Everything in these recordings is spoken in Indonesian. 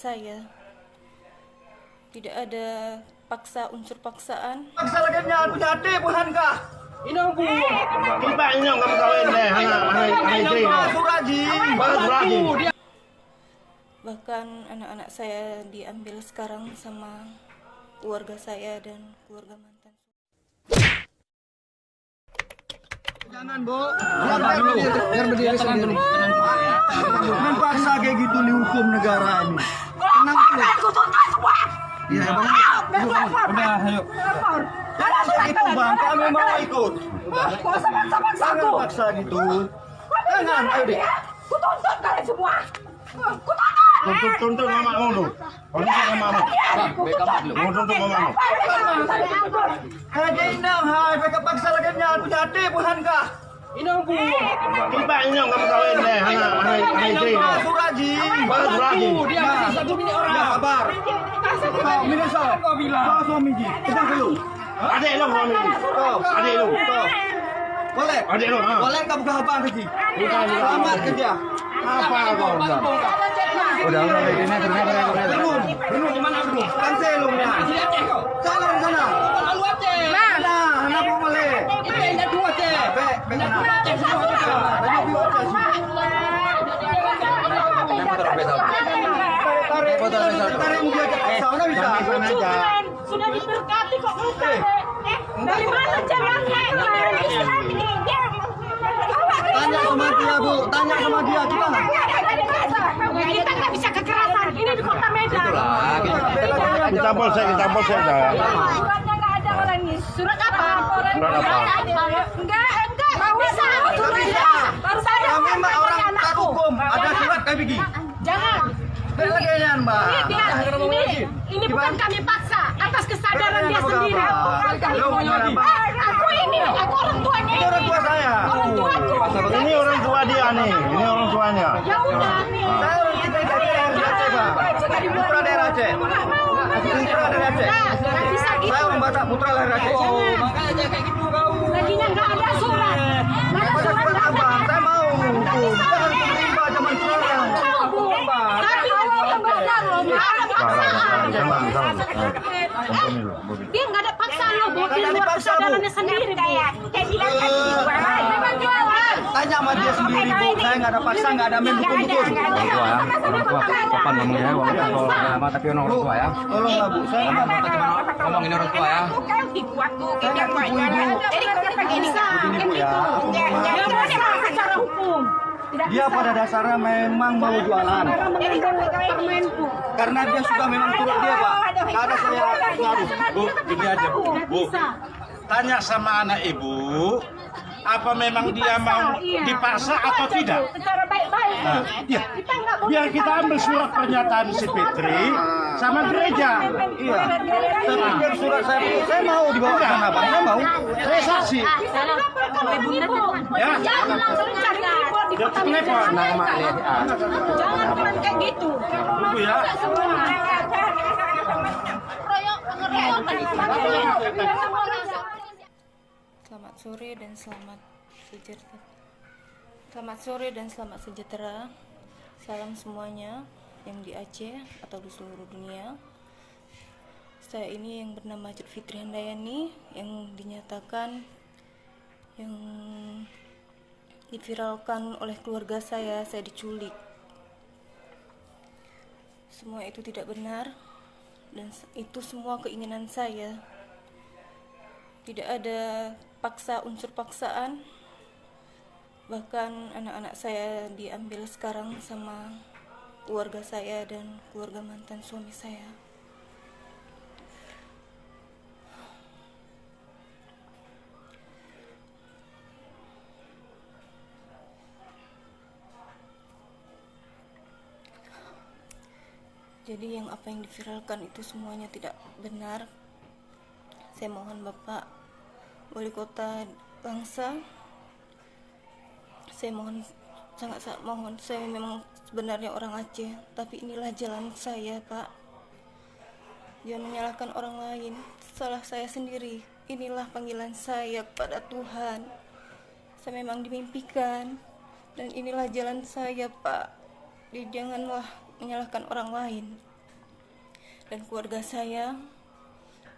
saya. Tidak ada unsur paksaan. Paksa lagi nyal punya hati bukan kah? Ini ang buo. Iba inyo kamu kawin deh, Suraji. Bahkan anak-anak saya diambil sekarang sama keluarga saya dan keluarga mantan. Jangan, Bu. Biar berdiri sendiri. Jangan paksa kayak gitu di hukum negara ini. Tenang dulu. Iya, Bang. Udah, ayo. Itu Bang, kami mau ikut. Jangan paksa gitu. Jangan, ayo deh. Kutuntut kalian semua. Tuntut mamamu lu. Tuntut mamamu. Tuntut mamamu. Haji Indang, hai, mereka paksa lagi nyal punya hati bukan kah? Ini ang buo. Iba inyo kamu kawin deh, Suraji. Suraji. Dia satu ini orang. Ya, kabar. Kau minusal. Kau bilang. Kau suami Ji. Kita dulu. Adik lu suami ni. Adik lu. Boleh. Adik lu. Boleh kamu buka apa Haji? Selamat kerja. Apa kau? Udah ini belum di mana belum? Kan selumnya. Sana di sana. Lalu aja. Mana? Anak mau boleh. Ini ada dua aja. Be aja semua. Tarik dia ke sana bisa. Sudah diberkati kok dari mana caranya? Tanya sama dia, Bu. Tanya sama dia gimana? Kita nggak bisa kekerasan. Ini di kota Medan. Kita polsek dah. Suratnya nggak ada orang ini. Surat apa? Surat apa? Enggak bisa. Suratnya baru saja. Kami mah orang tak hukum. Ada surat kayak begini. Jangan. Belajar, Mbak. Ini bukan kami paksa atas kesadaran dia sendiri. Aku orang tuanya. Ini orang tua saya. Orang tuaku. Ini orang tua dia nih. Ini orang tuanya. Ya udah nih. Saya orang kita dari Aceh, Pak. Putra daerah Aceh. Putra dari Aceh. Nggak bisa gitu. Saya orang Batak, putra dari Aceh. Makanya kayak gitu kau. Laginya nggak ada surat. Nggak ada Ada surat surat apa? Saya mau hukum. Jangan pemerintah zaman sekarang. Tapi kalau yang benar loh, nggak ada paksaan. Dia nggak ada paksaan loh, Bu. Di Nggak luar dipaksa, Bu. kesadarannya sendiri, kayak bilang tadi. Memang jualan. Tanya sama dia sendiri, Bu. Saya nggak ada paksa, nggak ada main hukum-hukum. Kapan ngomongnya kalau lama tapi orang tua ya. Tolonglah, Bu. Saya nggak mau. Ngomongin orang tua ya. Dibuat tuh, Saya nggak tipu, Ibu. jadi kenapa gini kan? Begini, Bu, ya. Jangan secara hukum. Dia pada dasarnya memang mau jualan. Karena dia sudah memang turut dia, Pak. Nggak ada saya ngaruh. Bu, gini aja Bu. Tanya sama anak ibu, apa memang dia mau dipaksa atau tidak? Secara baik-baik. Nah, iya. Biar kita ambil surat pernyataan si Fitri sama gereja. Iya. Tapi biar surat saya mau dibawa ke sana, Pak. Saya mau. Saya saksi. Ya. Jangan langsung cari impor di kota Telepon. Jangan kayak gitu. Tunggu ya. Selamat sore dan selamat sejahtera. Selamat sore dan selamat sejahtera. Salam semuanya yang di Aceh atau di seluruh dunia. Saya ini yang bernama Cut Fitri Handayani yang dinyatakan yang diviralkan oleh keluarga saya diculik. Semua itu tidak benar dan itu semua keinginan saya. Tidak ada unsur paksaan. Bahkan anak-anak saya diambil sekarang sama keluarga saya dan keluarga mantan suami saya. Jadi apa yang diviralkan itu semuanya tidak benar. Saya mohon Bapak Wali Kota Langsa, saya mohon, sangat mohon, saya memang sebenarnya orang Aceh, tapi inilah jalan saya, Pak. Jangan menyalahkan orang lain, salah saya sendiri. Inilah panggilan saya kepada Tuhan. Saya memang dimimpikan, dan inilah jalan saya, Pak. Jadi janganlah menyalahkan orang lain. Dan keluarga saya,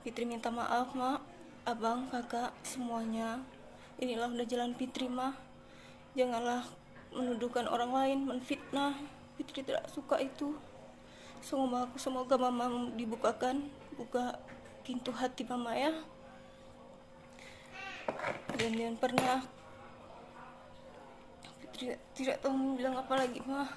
Fitri minta maaf, Mak, Abang, Kakak, semuanya. Inilah udah jalan Fitri, mah. Janganlah menuduhkan orang lain, menfitnah. Fitri tidak suka itu. Semoga Mama dibuka pintu hati Mama ya. Dan yang pernah Fitri tidak tahu mau bilang apa lagi, mah.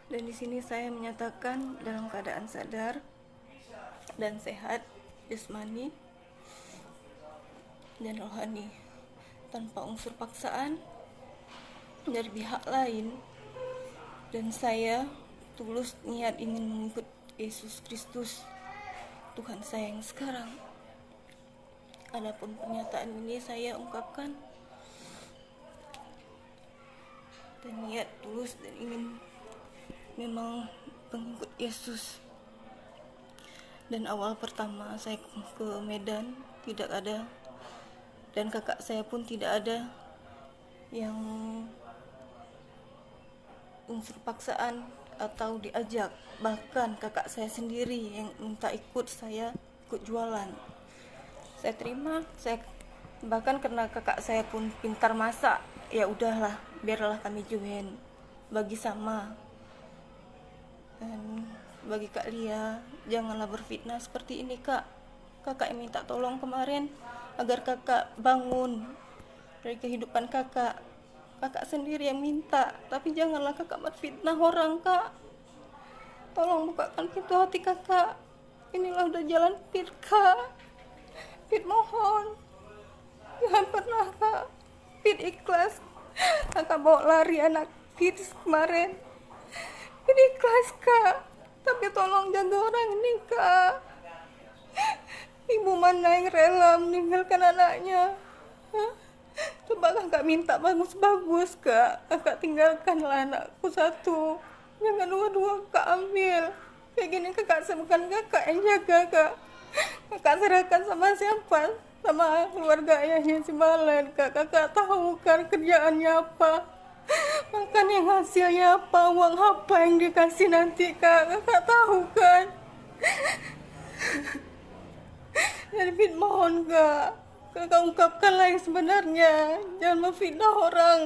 Dan di sini saya menyatakan dalam keadaan sadar dan sehat jasmani dan rohani, tanpa unsur paksaan dari pihak lain. Dan saya tulus niat ingin mengikut Yesus Kristus, Tuhan saya yang sekarang. Adapun pernyataan ini saya ungkapkan dan niat tulus dan ingin memang pengikut Yesus. Dan awal pertama saya ke Medan tidak ada, dan kakak saya pun tidak ada yang unsur paksaan atau diajak. Bahkan kakak saya sendiri yang minta ikut jualan. Saya terima, bahkan karena kakak saya pun pintar masak, ya udahlah, biarlah kami join, bagi sama. Dan bagi Kak Lia, janganlah berfitnah seperti ini, Kak. Kakak yang minta tolong kemarin agar kakak bangun dari kehidupan kakak. Kakak sendiri yang minta, tapi janganlah kakak berfitnah orang, Kak. Tolong bukakan pintu hati kakak. Inilah udah jalan Fit, Kak. Fit mohon, jangan pernah, Kak. Fit ikhlas. Kakak bawa lari anak Fit kemarin. Ini ikhlas, Kak, tapi tolong jaga orang ini, Kak. Ibu mana yang rela meninggalkan anaknya? Hah? Coba kakak minta bagus-bagus, Kak. Kakak tinggalkanlah anakku satu, jangan dua-dua Kak ambil. Kayak gini kakak bukan kakak yang jaga, Kak. Kakak serahkan sama siapa? Sama keluarga ayahnya si Malen, Kak. Kakak tahu kan kerjaannya apa, makan yang hasilnya apa, uang apa yang dikasih nanti, Kak. Kakak tahu kan. Jadi Fit mohon, Kak, kakak ungkapkanlah yang sebenarnya, jangan memfitnah orang.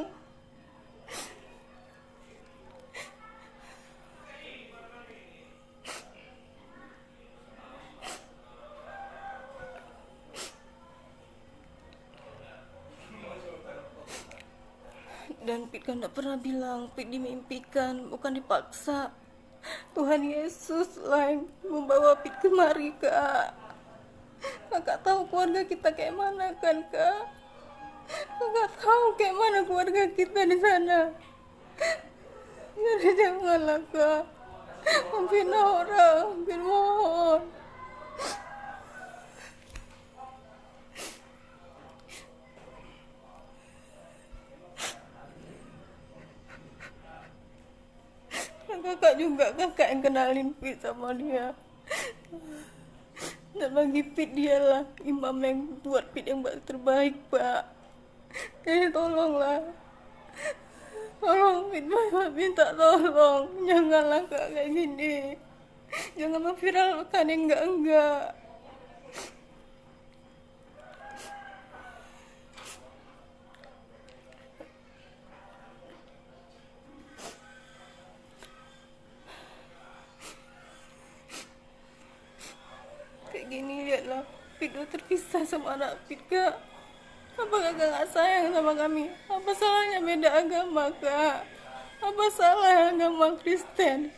Dan Pit kan tidak pernah bilang, Pit dimimpikan, bukan dipaksa. Tuhan Yesus lah yang membawa Pit kemari, Kak. Kakak tahu keluarga kita kayak mana kan, Kak. Kakak tahu kayak mana keluarga kita di sana. Jadi janganlah, Kak, memfitnah orang. Pit mohon. Kakak juga, kakak yang kenalin Pit sama dia. Dan bagi Pit dialah imam yang buat Pit yang terbaik, Pak. Jadi tolonglah, tolong Pit, minta tolong. Janganlah, Kak, kayak gini. Jangan memviralkan yang enggak-enggak. Kayak gini, lihatlah, Pit udah terpisah sama anak Pit, Kak. Apa kakak gak sayang sama kami? Apa salahnya beda agama, Kak? Apa salah agama Kristen?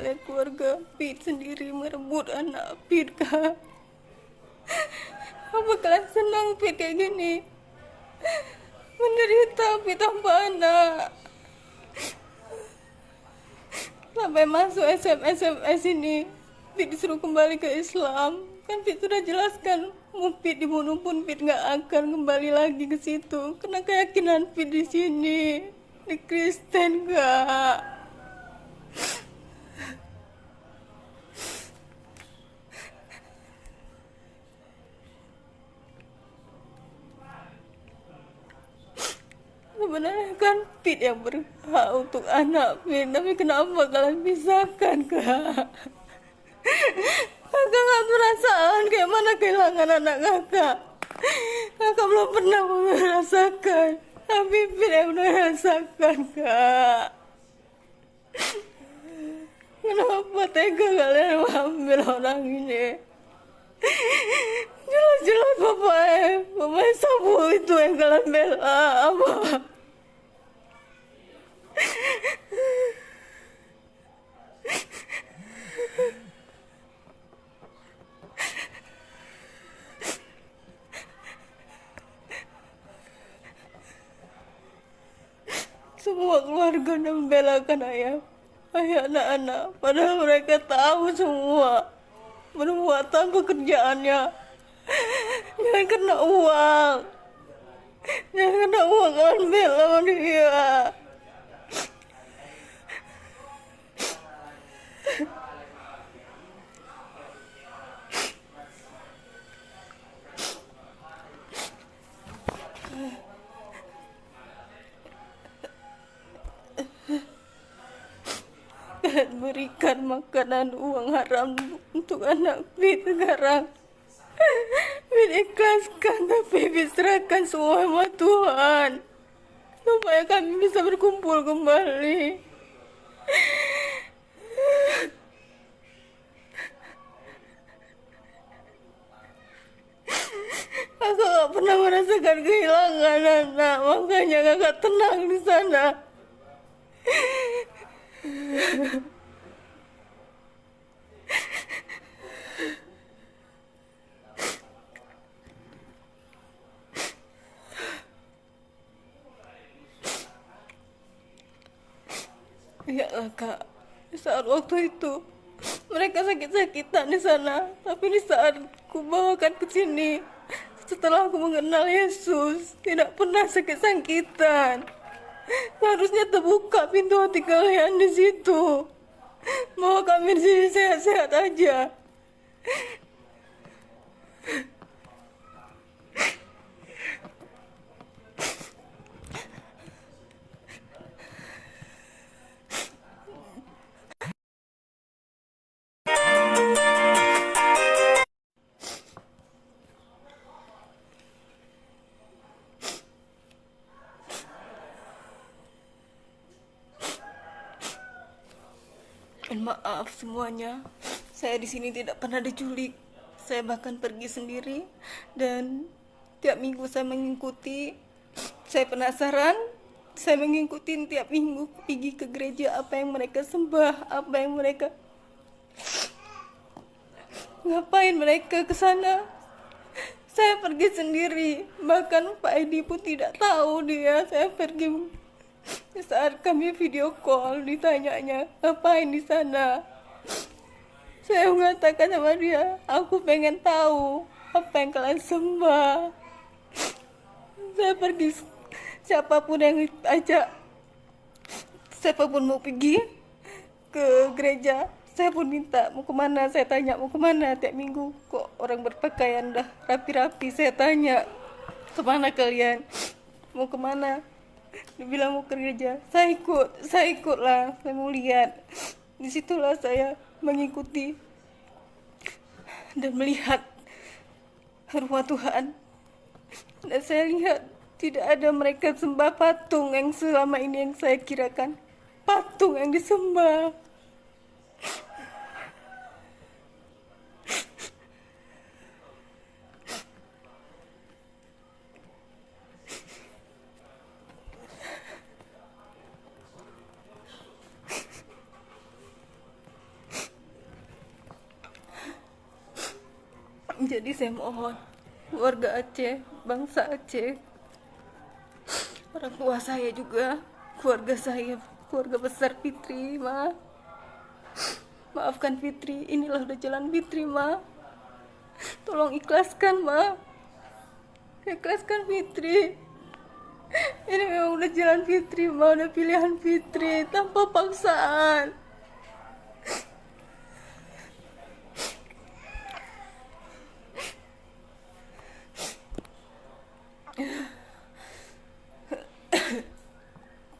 lihat keluarga Pit sendiri merebut anak Pit, Kak. Apa kalian senang Pit kayak gini? Menderita Pit tanpa anak. Sampai masuk SMS ini, Pit disuruh kembali ke Islam. Kan Pit sudah jelaskan, mau Pit dibunuh pun Pit nggak akan kembali lagi ke situ. Karena keyakinan Pit di sini, di Kristen, Kak. Sebenarnya kan Pit yang berhak untuk anak Pit, tapi kenapa kalian pisahkan, Kak? Kakak nggak perasaan kayak mana kehilangan anak kakak. Kakak belum pernah merasakan, tapi Pit yang udah rasakan, Kak. Kenapa tega kalian mengambil orang ini? Jelas-jelas Bapak Sabu itu yang kalian bela, apa? Semua keluarga membelakan ayah anak-anak, padahal mereka tahu semua perbuatan pekerjaannya. Jangan kena uang, kalian bela dia. Kalian berikan makanan uang haram untuk anak Pit sekarang. Pit ikhlaskan, tapi Pit serahkan semua sama Tuhan, supaya kami bisa berkumpul kembali. Kakak gak pernah merasakan kehilangan anak, makanya kakak tenang di sana. Iyalah, Kak, di saat waktu itu mereka sakit-sakitan di sana, tapi di saat ku bawakan ke sini, setelah aku mengenal Yesus, tidak pernah sakit-sakitan. Seharusnya terbuka pintu hati kalian di situ, bahwa kami di sini sehat-sehat aja. Dan maaf semuanya, saya di sini tidak pernah diculik. Saya bahkan pergi sendiri dan tiap minggu saya mengikuti. Saya penasaran, saya mengikuti tiap minggu pergi ke gereja, apa yang mereka sembah, apa yang mereka ngapain mereka ke sana. Saya pergi sendiri, bahkan Pak Edi pun tidak tahu dia. Saya pergi. Saat kami video call, ditanyanya ngapain di sana, saya mengatakan sama dia, aku pengen tahu apa yang kalian sembah. Saya pergi, siapapun yang ajak, siapapun mau pergi ke gereja, saya pun minta mau kemana. Saya tanya mau kemana tiap minggu, kok orang berpakaian dah rapi-rapi. Saya tanya, kemana kalian, mau kemana? Dia bilang mau ke gereja. Saya ikutlah. Saya mau lihat. Disitulah saya mengikuti dan melihat rumah Tuhan. Dan saya lihat tidak ada mereka sembah patung yang selama ini yang saya kirakan patung yang disembah. Jadi saya mohon keluarga Aceh, bangsa Aceh, orang tua saya juga, keluarga saya, keluarga besar Fitri, Ma. Maafkan Fitri, inilah udah jalan Fitri, Ma. Tolong ikhlaskan, Ma. Ikhlaskan Fitri. Ini memang udah jalan Fitri, Ma. Udah pilihan Fitri, tanpa paksaan.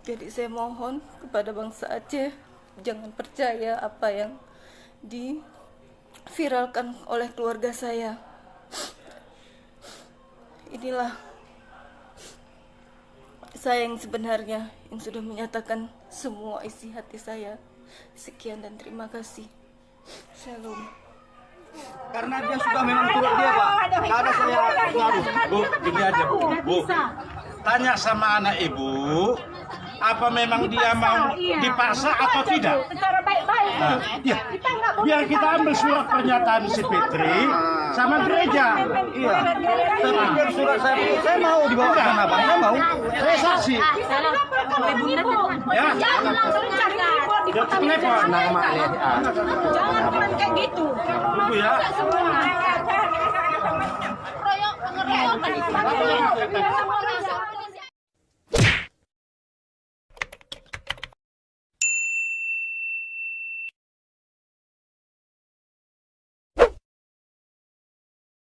Jadi saya mohon kepada bangsa Aceh, jangan percaya apa yang diviralkan oleh keluarga saya. Inilah saya yang sebenarnya, yang sudah menyatakan semua isi hati saya. Sekian dan terima kasih. Shalom. Karena dia sudah memang turut dia, Pak. Nggak ada saya ngaruh. Bu, gini aja Bu. Tanya sama anak ibu, apa memang dia mau dipaksa atau tidak? Secara baik-baik. Nah, ya, biar kita ambil surat pernyataan si Fitri sama gereja. Iya. Saya pikir surat saya mau dibawa ke sana, Pak. Saya mau. Saya saksi. Ya. Jangan langsung cari ibu di kota Telepon. Jangan kayak gitu. Tunggu ya. Royok pengeroyokan.